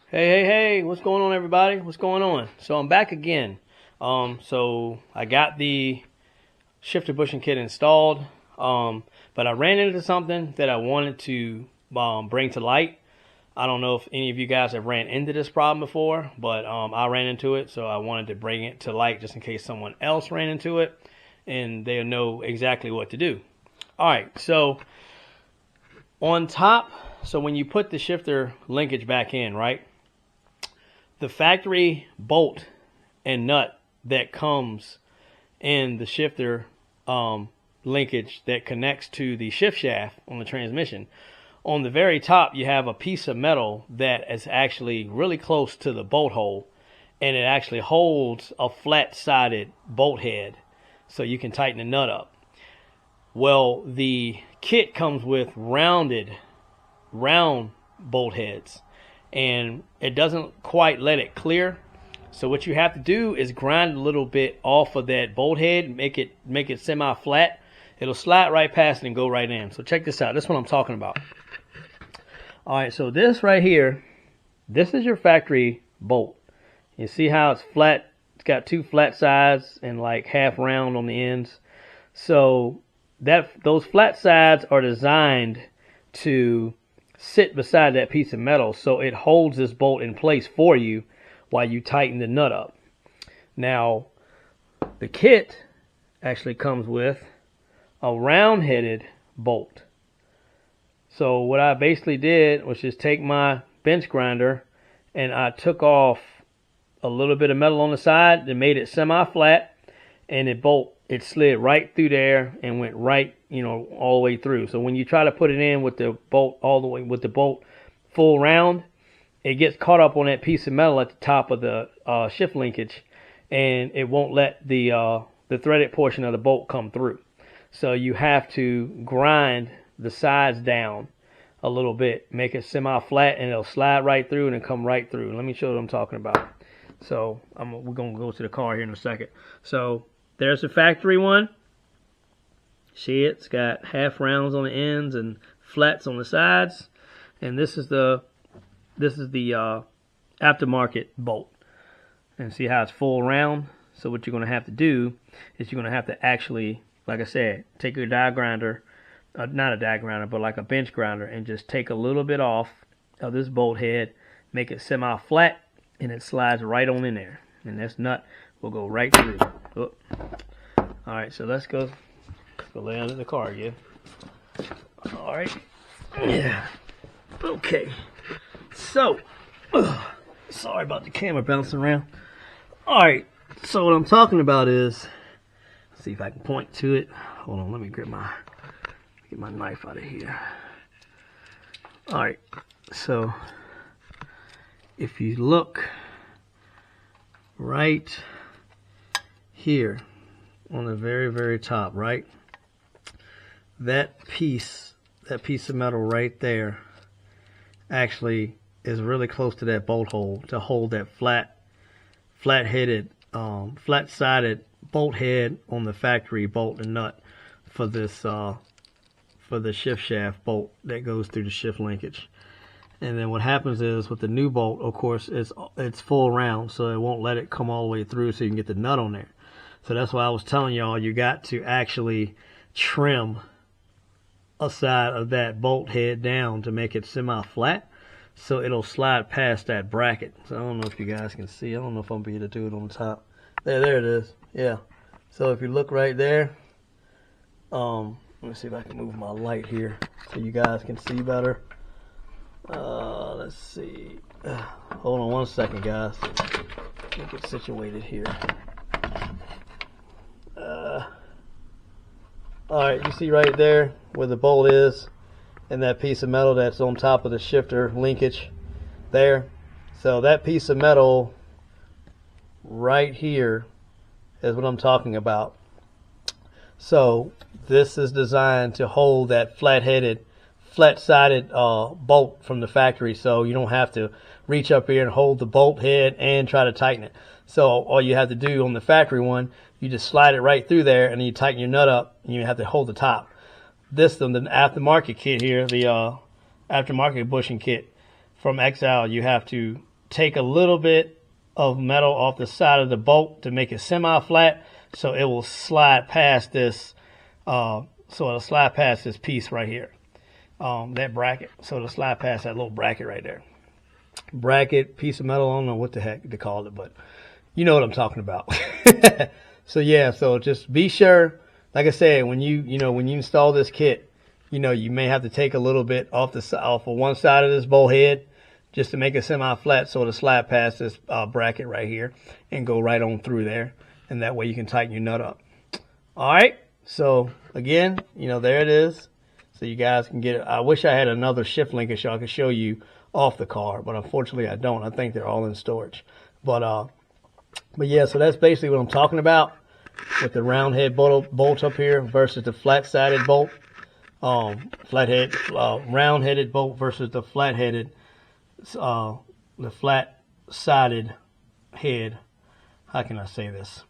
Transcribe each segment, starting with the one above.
Hey, what's going on, everybody? What's going on? So I'm back again. So I got the shifter bushing kit installed, but I ran into something that I wanted to bring to light. I don't know if any of you guys have ran into this problem before, but I ran into it, so I wanted to bring it to light just in case someone else ran into it, and they'll know exactly what to do. All right, so on top, so when you put the shifter linkage back in, right? The factory bolt and nut that comes in the shifter linkage that connects to the shift shaft on the transmission, on the very top you have a piece of metal that is actually really close to the bolt hole, and it actually holds a flat-sided bolt head so you can tighten the nut up. Well, the kit comes with round bolt heads, and it doesn't quite let it clear. So what you have to do is grind a little bit off of that bolt head, make it semi-flat. It'll slide right past it and go right in. So check this out. This is what I'm talking about. All right, so this right here, this is your factory bolt. You see how it's flat? It's got two flat sides and like half round on the ends. So those flat sides are designed to sit beside that piece of metal so it holds this bolt in place for you while you tighten the nut up. Now, the kit actually comes with a round-headed bolt. So what I basically did was just take my bench grinder and I took off a little bit of metal on the side and made it semi-flat, and it slid right through there and went right, all the way through. So when you try to put it in with the bolt full round, it gets caught up on that piece of metal at the top of the shift linkage, and it won't let the threaded portion of the bolt come through. So you have to grind the sides down a little bit, make it semi-flat, and it'll slide right through and it'll come right through. Let me show you what I'm talking about. So we're going to go to the car here in a second. So there's the factory one. See, it's got half rounds on the ends and flats on the sides. And this is the aftermarket bolt. And see how it's full round? So what you're going to have to do is you're going to have to actually, like I said, take your die grinder, not a die grinder, but like a bench grinder, and just take a little bit off of this bolt head, make it semi-flat, and it slides right on in there. And this nut will go right through. Oh. All right, so let's go lay under the car again. All right. Yeah. Okay. So, sorry about the camera bouncing around. All right. So what I'm talking about is, let's see if I can point to it. Hold on. Let me get my knife out of here. All right. So if you look right here on the very, very top, right? That piece of metal right there actually is really close to that bolt hole to hold that flat-headed, flat-sided bolt head on the factory bolt and nut for this for the shift shaft bolt that goes through the shift linkage. And then what happens is with the new bolt, of course, it's full round, so it won't let it come all the way through so you can get the nut on there. So that's why I was telling y'all you got to actually trim a side of that bolt head down to make it semi-flat so it'll slide past that bracket. So I don't know if you guys can see. I don't know if I'm able to do it on the top. There it is. Yeah. So if you look right there, let me see if I can move my light here so you guys can see better. Let's see. Hold on one second, guys. Let me get situated here. Alright, you see right there where the bolt is and that piece of metal that's on top of the shifter linkage there. So that piece of metal right here is what I'm talking about. So this is designed to hold that flat-sided bolt from the factory, so you don't have to reach up here and hold the bolt head and try to tighten it. So all you have to do on the factory one, you just slide it right through there and then you tighten your nut up and you have to hold the top. This, the aftermarket kit here, the aftermarket bushing kit from Exile, you have to take a little bit of metal off the side of the bolt to make it semi-flat, so it will slide past this. So it'll slide past this piece right here, that bracket. So it'll slide past that little bracket right there. Bracket, piece of metal. I don't know what the heck they call it, but you know what I'm talking about. So yeah, so just be sure, like I said, when you install this kit, you may have to take a little bit off of one side of this bolt head just to make it semi-flat, so it'll slide past this bracket right here and go right on through there, and that way you can tighten your nut up. All right, so again, there it is, so you guys can get it. I wish I had another shift linkage so I could show you off the car, but unfortunately I don't. I think they're all in storage. But yeah, so that's basically what I'm talking about with the round head bolt up here versus the flat-sided bolt. Round-headed bolt versus the flat-headed, the flat-sided head. How can I say this?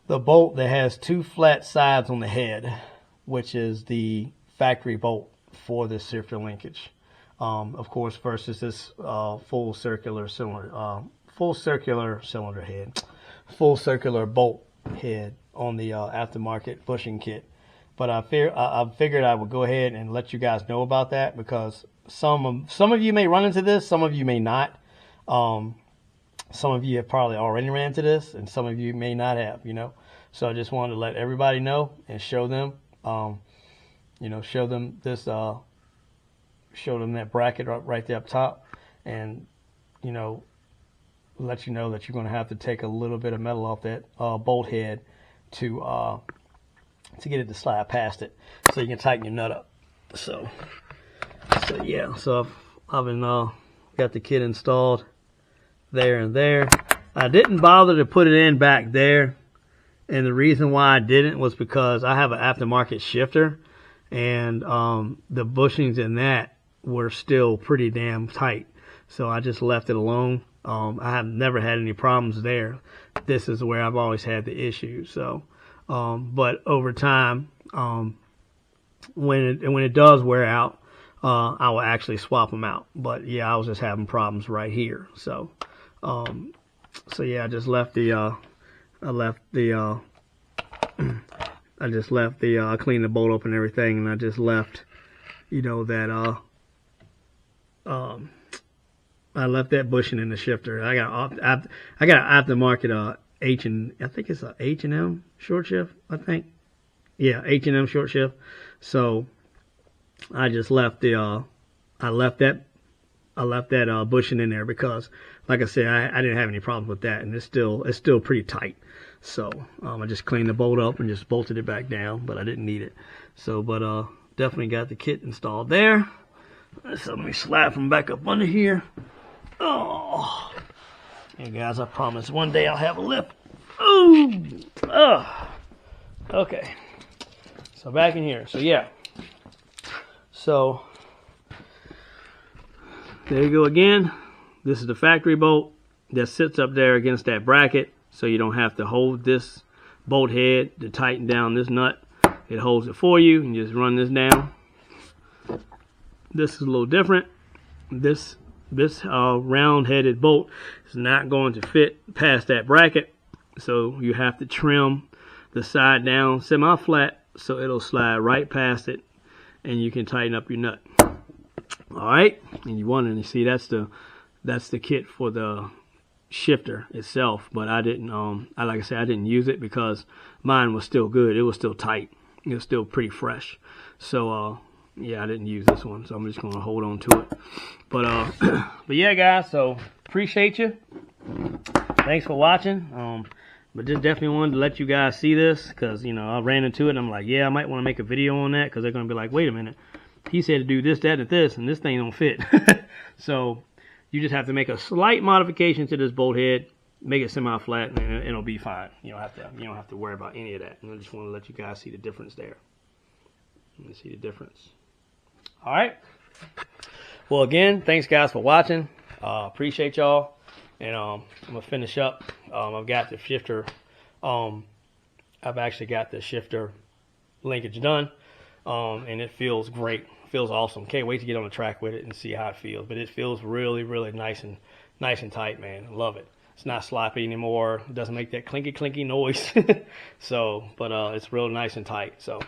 The bolt that has two flat sides on the head, which is the factory bolt for this shifter linkage. Of course, versus this full circular cylinder head, full circular bolt head on the aftermarket bushing kit. But I figured I would go ahead and let you guys know about that, because some of you may run into this, some of you may not. Some of you have probably already ran into this, and some of you may not have. So I just wanted to let everybody know and show them, show them this, show them that bracket right there up top, and let you know that you're going to have to take a little bit of metal off that bolt head to get it to slide past it, so you can tighten your nut up. So yeah, so I've been got the kit installed there and there. I didn't bother to put it in back there, and the reason why I didn't was because I have an aftermarket shifter, and the bushings in that were still pretty damn tight, so I just left it alone. I have never had any problems there. This is where I've always had the issue. So, but over time, when it does wear out, I will actually swap them out. But yeah, I was just having problems right here. So, yeah, I just left the, I cleaned the bolt up and everything, and I just left, that, I left that bushing in the shifter. I got an aftermarket I think it's a H&M short shift. I think, yeah, H&M short shift. So I just left that bushing in there because, like I said, I didn't have any problems with that, and it's still pretty tight. So I just cleaned the bolt up and just bolted it back down, but I didn't need it. So, but definitely got the kit installed there. So let me slide from back up under here. Oh, hey guys, I promise one day I'll have a lift. Ooh, okay. So back in here. So yeah. So there you go again. This is the factory bolt that sits up there against that bracket, so you don't have to hold this bolt head to tighten down this nut. It holds it for you, and you just run this down. This is a little different. This round-headed bolt is not going to fit past that bracket, so you have to trim the side down semi-flat so it'll slide right past it, and you can tighten up your nut. All right, and you want to see that's the kit for the shifter itself, but I didn't like I said, I didn't use it because mine was still good. It was still tight. It was still pretty fresh. So yeah, I didn't use this one, so I'm just gonna hold on to it. But but yeah, guys, so appreciate you. Thanks for watching. But just definitely wanted to let you guys see this, because I ran into it and I'm like, yeah, I might want to make a video on that, because they're gonna be like, wait a minute, he said to do this, that, and this, and this thing don't fit. So you just have to make a slight modification to this bolt head, make it semi-flat, and it'll be fine. You don't have to worry about any of that. And I just want to let you guys see the difference there. Let me see the difference. All right. Well, again, thanks guys for watching. Appreciate y'all. And I'm gonna finish up. I've got the shifter. I've actually got the shifter linkage done, and it feels great. feels awesome. Can't wait to get on the track with it and see how it feels. But it feels really, really nice and tight, man. I love it. It's not sloppy anymore. It doesn't make that clinky noise. So, but it's real nice and tight. So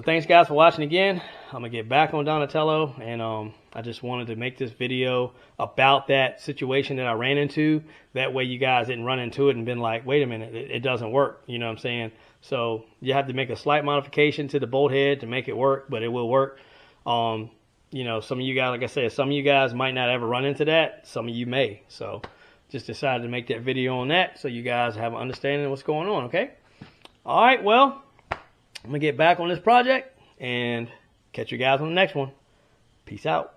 thanks guys for watching again. I'm gonna get back on Donatello, and I just wanted to make this video about that situation that I ran into. That way you guys didn't run into it and been like, wait a minute, it doesn't work. You know what I'm saying? So you have to make a slight modification to the bolt head to make it work, but it will work. You know, some of you guys, like I said, some of you guys might not ever run into that. Some of you may. So just decided to make that video on that so you guys have an understanding of what's going on, okay? All right, well, I'm going to get back on this project and catch you guys on the next one. Peace out.